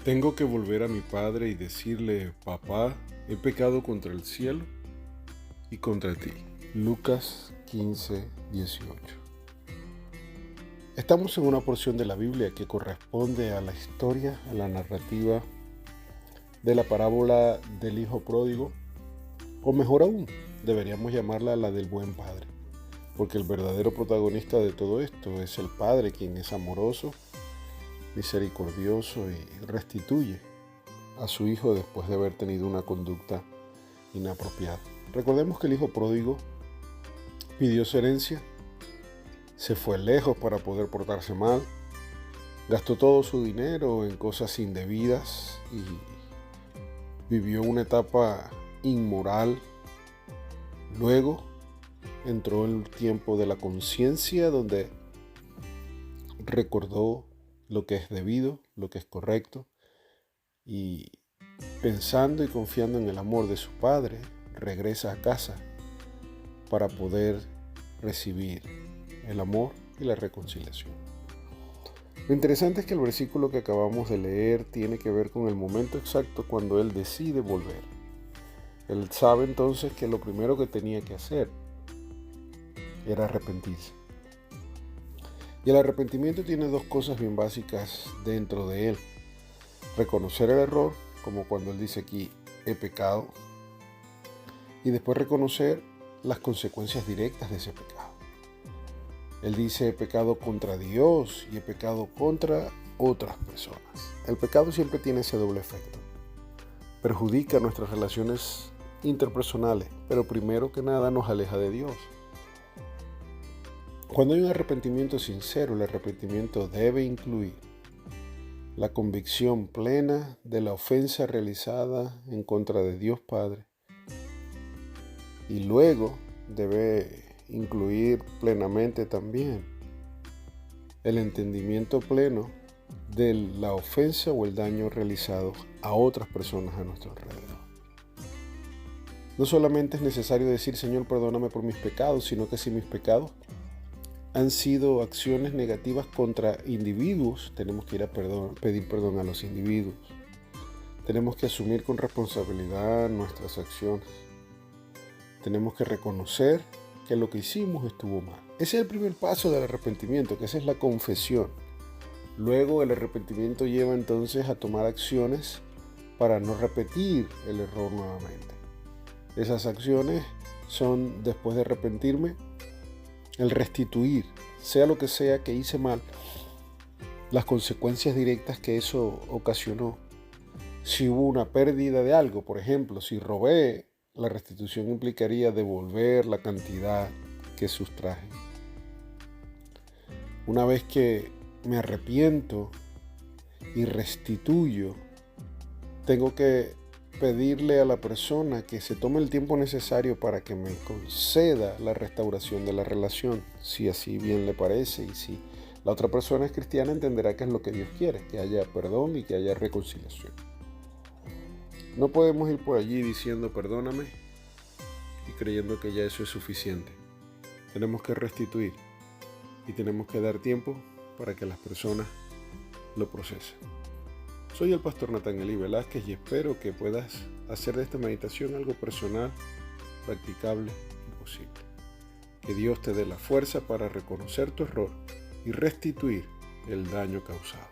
Tengo que volver a mi padre y decirle: papá, he pecado contra el cielo y contra ti. Lucas 15:18. Estamos en una porción de la Biblia que corresponde a la historia, a la narrativa de la parábola del hijo pródigo, o mejor aún, deberíamos llamarla la del buen padre, porque el verdadero protagonista de todo esto es el padre, quien es amoroso, misericordioso y restituye a su hijo después de haber tenido una conducta inapropiada. Recordemos que el hijo pródigo pidió su herencia, se fue lejos para poder portarse mal, gastó todo su dinero en cosas indebidas y vivió una etapa inmoral. Luego entró el tiempo de la conciencia, donde recordó lo que es debido, lo que es correcto, y pensando y confiando en el amor de su padre, regresa a casa para poder recibir el amor y la reconciliación. Lo interesante es que el versículo que acabamos de leer tiene que ver con el momento exacto cuando él decide volver. Él sabe entonces que lo primero que tenía que hacer era arrepentirse. Y el arrepentimiento tiene dos cosas bien básicas dentro de él. Reconocer el error, como cuando él dice aquí, he pecado. Y después reconocer las consecuencias directas de ese pecado. Él dice, he pecado contra Dios y he pecado contra otras personas. El pecado siempre tiene ese doble efecto. Perjudica nuestras relaciones interpersonales, pero primero que nada nos aleja de Dios. Cuando hay un arrepentimiento sincero, el arrepentimiento debe incluir la convicción plena de la ofensa realizada en contra de Dios Padre, y luego debe incluir plenamente también el entendimiento pleno de la ofensa o el daño realizado a otras personas a nuestro alrededor. No solamente es necesario decir, Señor, perdóname por mis pecados, sino que si mis pecados han sido acciones negativas contra individuos, tenemos que ir a pedir perdón a los individuos. Tenemos que asumir con responsabilidad nuestras acciones. Tenemos que reconocer que lo que hicimos estuvo mal. Ese es el primer paso del arrepentimiento, que esa es la confesión. Luego el arrepentimiento lleva entonces a tomar acciones para no repetir el error nuevamente. Esas acciones son, después de arrepentirme, el restituir, sea lo que sea que hice mal, las consecuencias directas que eso ocasionó. Si hubo una pérdida de algo, por ejemplo, si robé, la restitución implicaría devolver la cantidad que sustraje. Una vez que me arrepiento y restituyo, tengo que pedirle a la persona que se tome el tiempo necesario para que me conceda la restauración de la relación, si así bien le parece, y si la otra persona es cristiana, entenderá que es lo que Dios quiere, que haya perdón y que haya reconciliación. No podemos ir por allí diciendo perdóname y creyendo que ya eso es suficiente. Tenemos que restituir y tenemos que dar tiempo para que las personas lo procesen. Soy el pastor Nathanael Velázquez y espero que puedas hacer de esta meditación algo personal, practicable y posible. Que Dios te dé la fuerza para reconocer tu error y restituir el daño causado.